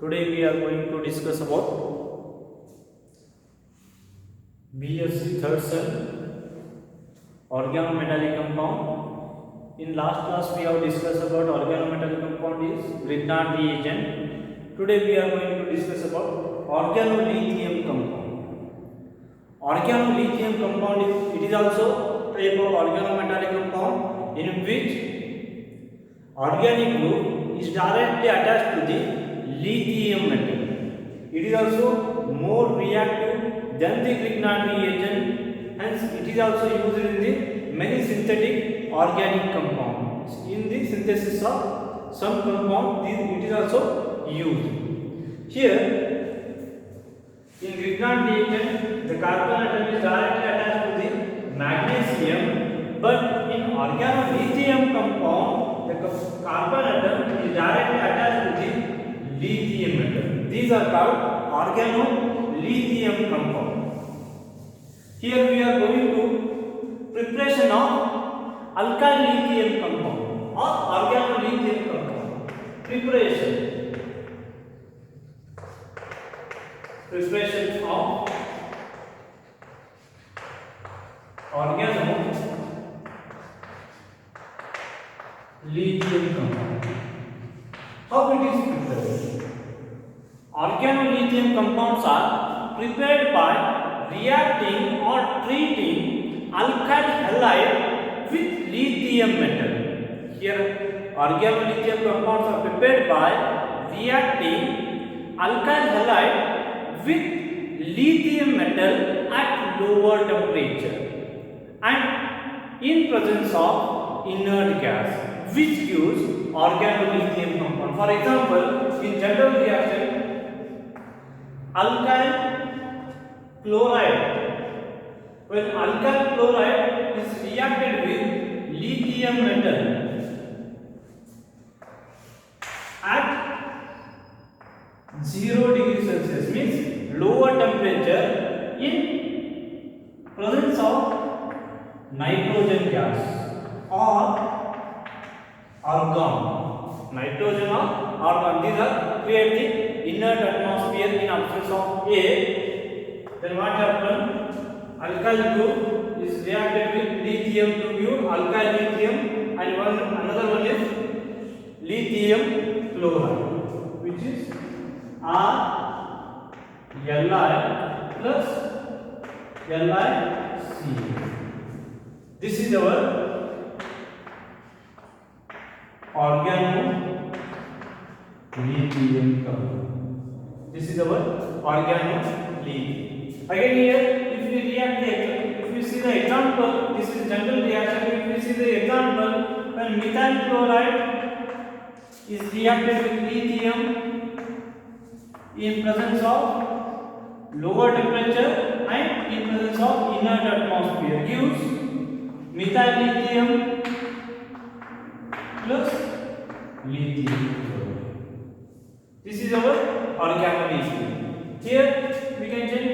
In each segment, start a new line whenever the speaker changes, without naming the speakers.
Today we are going to discuss about BSc third sem organometallic compound. In last class we have discussed about organometallic compound is Grignard reagent. Today we are going to discuss about organolithium compound. Organolithium compound is also type of organometallic compound in which organic group is directly attached to the lithium metal. It is also more reactive than the Grignard reagent, hence it is also used in the many synthetic organic compounds. In the synthesis of some compound, it is also used. Here, in Grignard reagent, the carbon atom is directly attached to the magnesium, but in organolithium compound, the carbon atom is directly attached to the lithium metal. These are called organolithium compound. Here we are going to preparation of alkyl lithium compound or organolithium compound. Preparation of organolithium compound. How it is prepared? Organolithium compounds are prepared by reacting or treating alkyl halide with lithium metal. Here, organolithium compounds are prepared by reacting alkyl halide with lithium metal at lower temperature and in presence of inert gas, which gives organolithium compound. For example, in general reaction, alkyl chloride, when alkyl chloride is reacted with lithium metal at 0 degree Celsius, means lower temperature, in presence of nitrogen gas or argon. Nitrogen or argon, these are create the inert atmosphere in absence of air. Then what happens? Alkyl group is reacted with lithium to give alkyl lithium, and another one is lithium chloride, which is Li plus LiC. This is our organolithium compound. This is our organolithium. Again here, if we see the example, this is general reaction. If we see the example, when methyl chloride is reacted with lithium in presence of lower temperature and in presence of inert atmosphere, gives methyl lithium plus lithium chloride. This is our organolithium. Here we can check.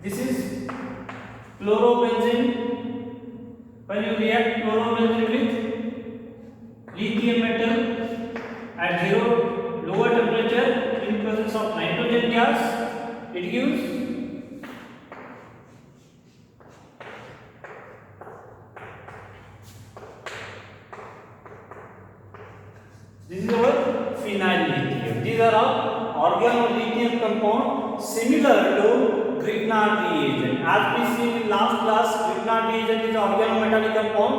This is chlorobenzene. When you react chlorobenzene with lithium metal at 0 lower temperature in presence of nitrogen gas, it gives this is our phenyl lithium. These are all organolithium compound similar to Grignard reagent. As we see in last class, Grignard reagent is organometallic compound.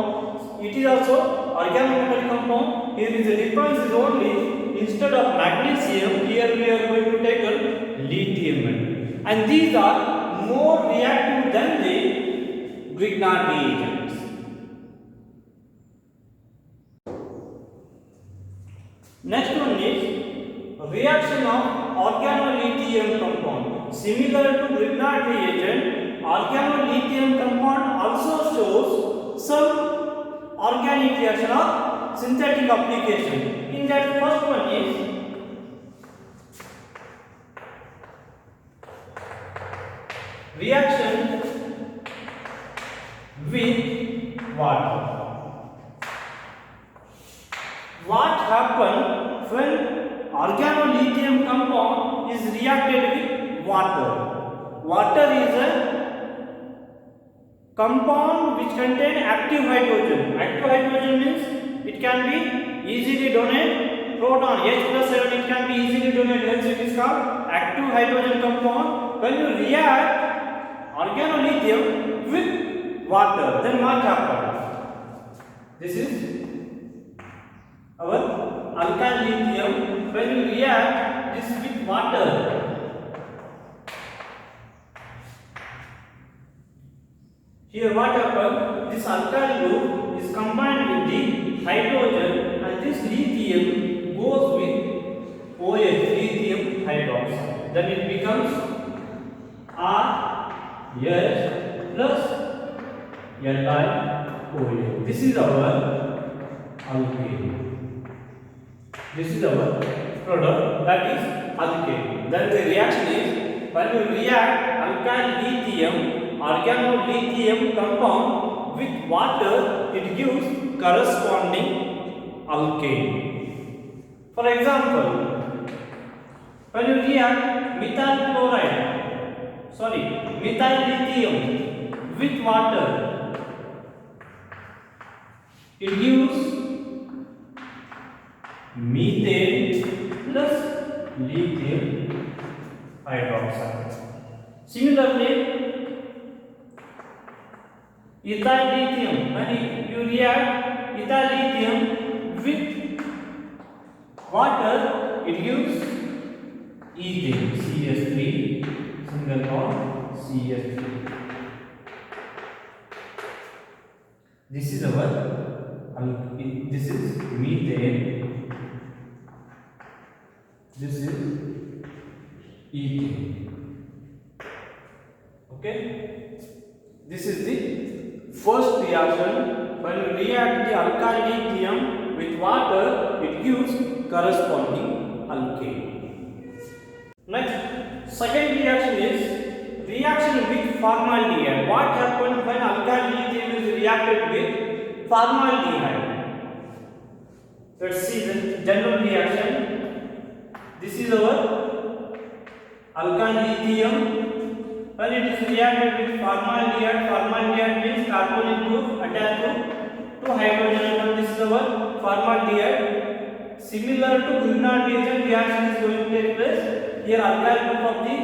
It is also organometallic compound. Here is the difference is only instead of magnesium, here we are going to take a lithium metal. And these are more reactive than the Grignard reagents. Next one is reaction of organolithium compound. Similar to Grignard reagent, organolithium compound also shows some organic reaction or synthetic application. In that, first one is reaction with water. What happens when organolithium compound is reacted with water? Water is a compound which contain active hydrogen. Active hydrogen means it can be easily donate proton. H plus 7 it can be easily donated. Hence it is called active hydrogen compound. When you react organolithium with water, then what happens? This is our alkyl lithium. When you react this with water, here what happens? This alkyl group is combined with the hydrogen, and this lithium goes with OH, lithium hydroxide. Then it becomes RH plus LiOH. This is our alkane. This is our product, that is alkane. Then the reaction is, when you react alkyl lithium, organolithium compound with water, it gives corresponding alkane. For example, when you react methyl lithium with water, it gives methane plus lithium hydroxide. Similarly, ethyl lithium, when you react ethyl lithium with water, it gives ethane, CH3, single bond, CH3. This is methane. This is ethane. Okay. This is the first reaction. When you react the alkyl lithium with water, it gives corresponding alkane. Next, second reaction is reaction with formaldehyde. What happens when alkyl lithium is reacted with formaldehyde? Let's see the general reaction. This is our alkyl lithium. When it is reacted with formaldehyde, formaldehyde means carbonyl group attached to two hydrogen atom. This is our formaldehyde. Similar to Grignard reagent, reaction is going to take place. Here alkyl group of the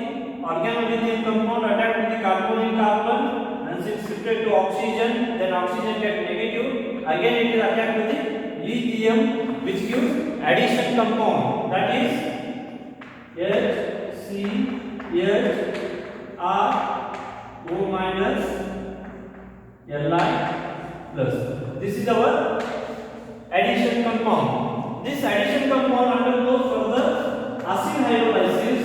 organolithium compound attacked with the carbonyl carbon, and it shifted to oxygen. Then oxygen get negative. Again it is attacked with the lithium, which gives addition compound. That is HCl minus Li plus. This is our addition compound. This addition compound undergoes further acid hydrolysis.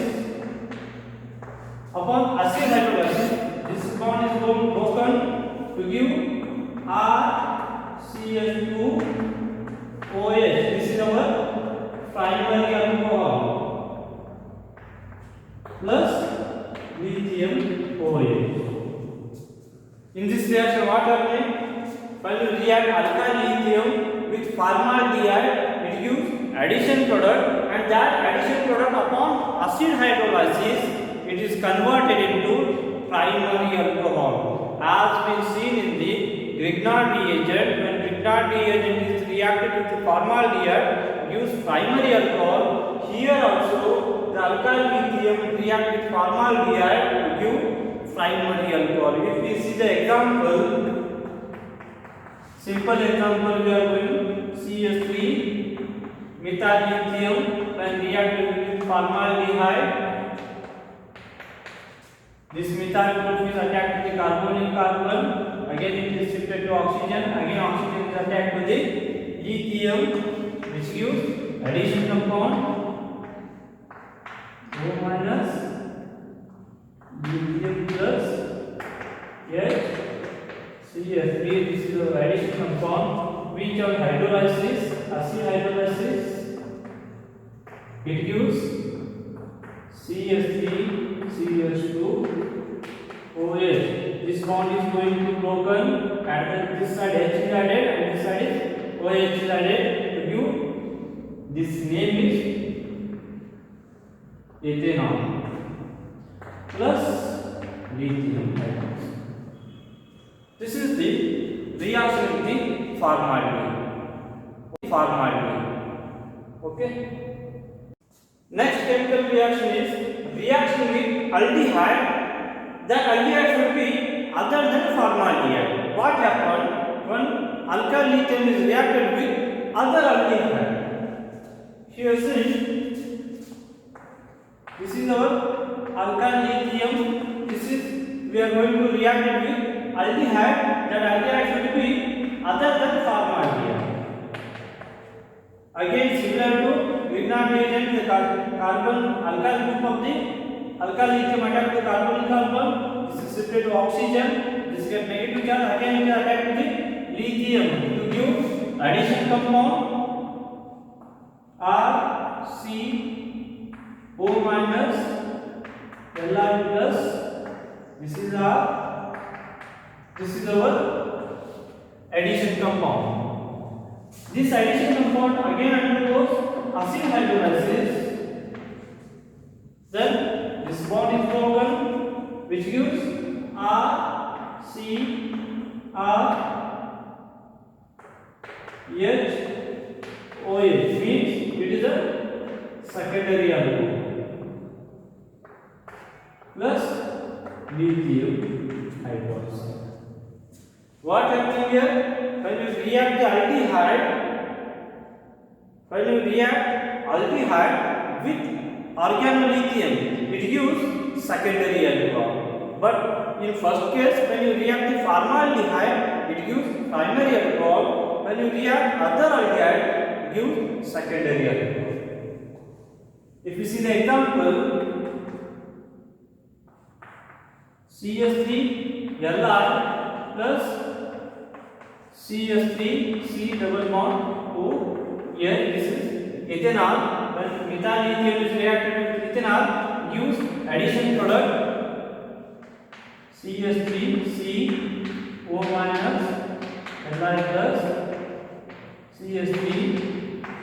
Upon acid hydrolysis, this bond is broken to give RCH2OH. This is our primary alcohol plus lithium OH. In this reaction, what happens? When you react alkyl lithium with formaldehyde, it gives addition product, and that addition product upon acid hydrolysis, it is converted into primary alcohol. As been seen in the Grignard reagent, when Grignard reagent is reacted with formaldehyde, gives primary alcohol. Here also the alkyl lithium react with formaldehyde to give primary alcohol. If we see the example, simple example, we are going CH3 methyl lithium when reacted with formaldehyde. This methyl group is attacked with the carbonyl carbon. Again it is shifted to oxygen. Again oxygen is attacked with the lithium, which gives addition compound O minus lithium plus HCl3. This is the addition compound which on hydrolysis, acid hydrolysis, it gives CH3 CH2 OH. This bond is going to broken, and this side H is added and this side is OH is added to give This name is ethanol plus lithium hydroxide. This is the reaction with the formaldehyde. Okay. Next chemical reaction is reaction with aldehyde. That aldehyde should be other than formaldehyde. What happened when alkyl lithium is reacted with other aldehyde? Here see, this is our alkyl lithium. This is we are going to react it with aldehyde. That aldehyde should be other than formaldehyde. Again, similar to Grignard reagent, the carbon alkyl group of the alkyl lithium attack to carbonyl carbon. This is shifted to oxygen. This get negative charge. Again, it attack to the lithium to give addition compound RCO minus Li plus. This is our addition compound. This addition compound again undergoes acid hydrolysis. Then this bond is broken, which gives RCRHOH, means it is a secondary alcohol plus lithium hydroxide. What happening here? When you react the aldehyde, with organolithium, it gives secondary alcohol. But in first case, when you react the formaldehyde, it gives primary alcohol. When you react other aldehyde, it gives secondary alcohol. If you see the example, CH3 Li plus CH3 C double bond O. Here this is ethanol. When methyl lithium is reacted with ethanol, gives addition product CH3 C O minus Li plus CH3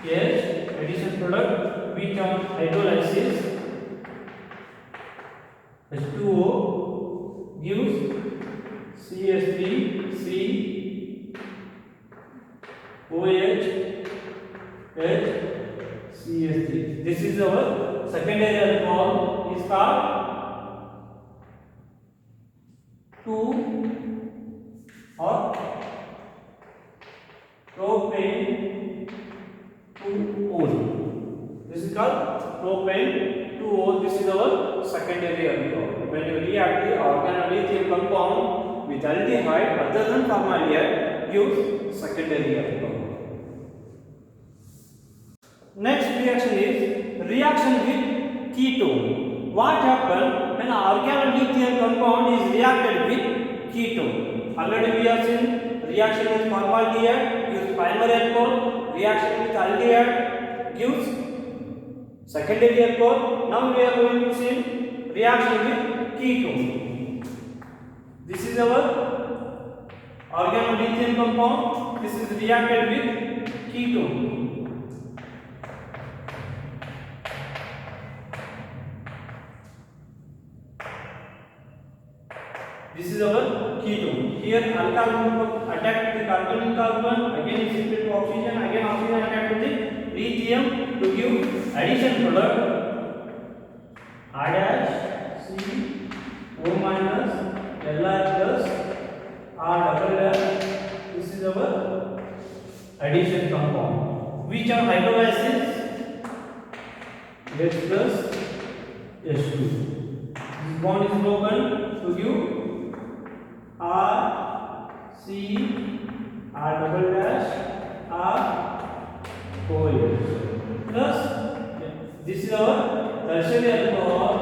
H addition product which on hydrolysis H2O gives CH3 C OH H CH3. This is our secondary alcohol, is called 2 or propane 2-ol. This is called propane 2-ol. This is our secondary alcohol. When you react the organolithium compound with aldehyde other than formaldehyde, gives secondary alcohol. Next reaction is reaction with ketone. What happens when organolithium compound is reacted with ketone? Already we have seen reaction with formaldehyde gives primary alcohol, reaction with aldehyde gives secondary alcohol. Now we are going to see reaction with ketone. This is our organolithium compound. This is reacted with ketone. This is our ketone. Here alkyl group attack the carbonyl carbon, again is shifted to oxygen, again oxygen attack to the lithium to give addition product R-C O minus Li plus R double dash. This is our addition compound which on hydrolysis H plus H2. This bond is broken to give R C R double dash R OH plus this is our tertiary alcohol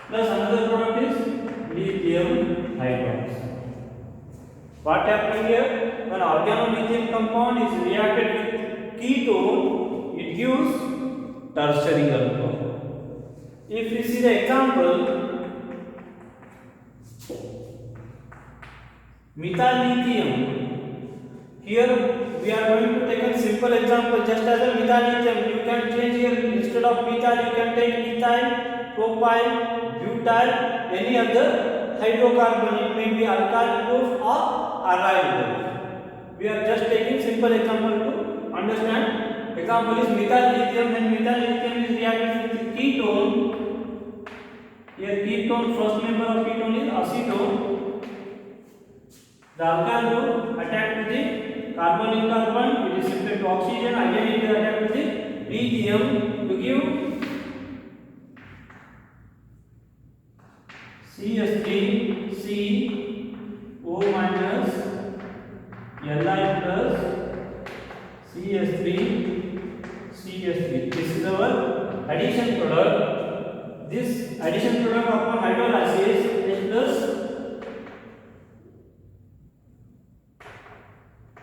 plus another product is lithium hydroxide. What happened here? When organolithium compound is reacted with ketone, it gives tertiary alcohol. If we see the example, methyl lithium, here we are going to take a simple simple example. Just as a methyl lithium, you can change here instead of methyl, you can take ethyl, propyl, butyl, any other hydrocarbon. It may be alkyl group or aryl group. We are just taking simple example to understand. Example is methyl lithium. When methyl lithium is reacted with ketone, here ketone, first member of ketone is acetone. The alkyl group attacked with the carbon in carbon, it is shifted to oxygen. Again it is attacked with the lithium to give CH3CO minus Li plus CH3. This is our addition product. This addition product upon hydrolysis is plus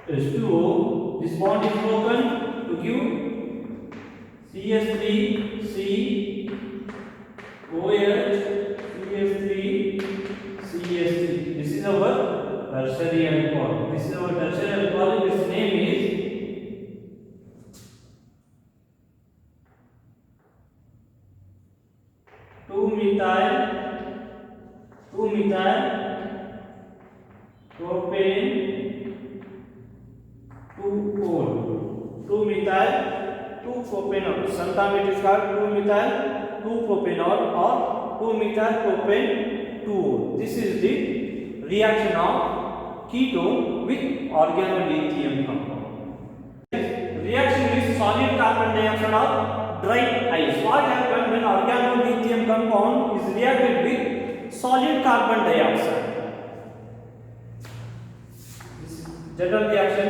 H2O. This bond is broken to give CH3COH, CH3CH3. This is our tertiary alcohol. This is our tertiary alcohol. Its name is 2-methyl propane 2-ol. 2-methyl 2-propanol. Sometimes it is called 2-methyl 2-propanol or 2-methyl propane 2-ol. This is the reaction of ketone with organolithium compound. Reaction with solid carbon dioxide or dry ice. What happens when organolithium compound is reacted with solid carbon dioxide? General reaction.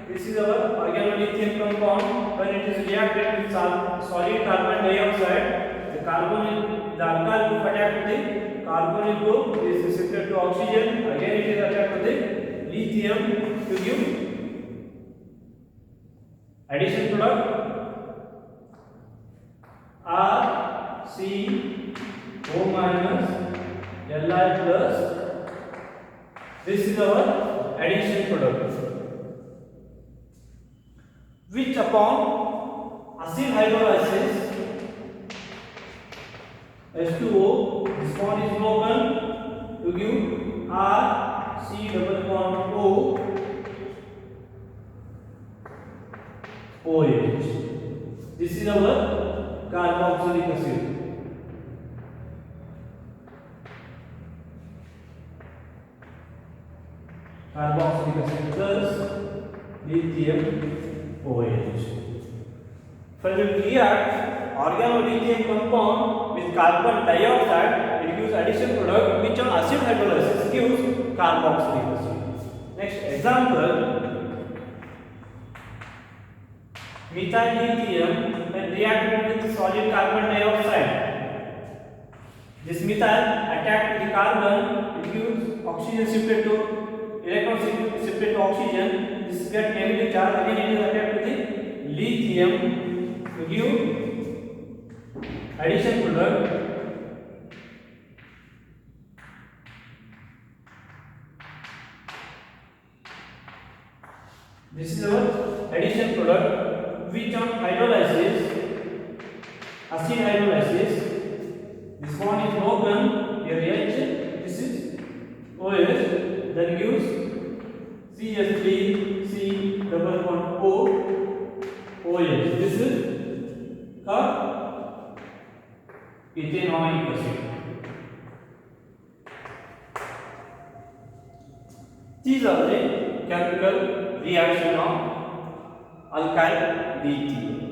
This is our organolithium compound. When it is reacted with solid carbon dioxide, the alkyl group attacked with the carbonyl group is shifted to oxygen. Again it is attacked with the lithium to give addition product RCO minus Li plus. This is our addition product, which upon acid hydrolysis H2O, this bond is broken to give RC double bond OH. This is our carboxylic acid. Carboxylic acid plus lithium OH. When we react organolithium compound with carbon dioxide, it gives addition product which on acid hydrolysis gives carboxylic acid. Next example, methyl lithium when reacted with solid carbon dioxide. This methyl attacked with the carbon, it gives oxygen shifted to electron shifted to oxygen. This get negative charge. Again it is attacked with the lithium to give addition product this is our addition product which on hydrolysis, acid hydrolysis, this one is broken here H, this is OH, then gives CH3C double bond O OH. This is ethanoic acid. These are the chemical reaction of alkyl lithium.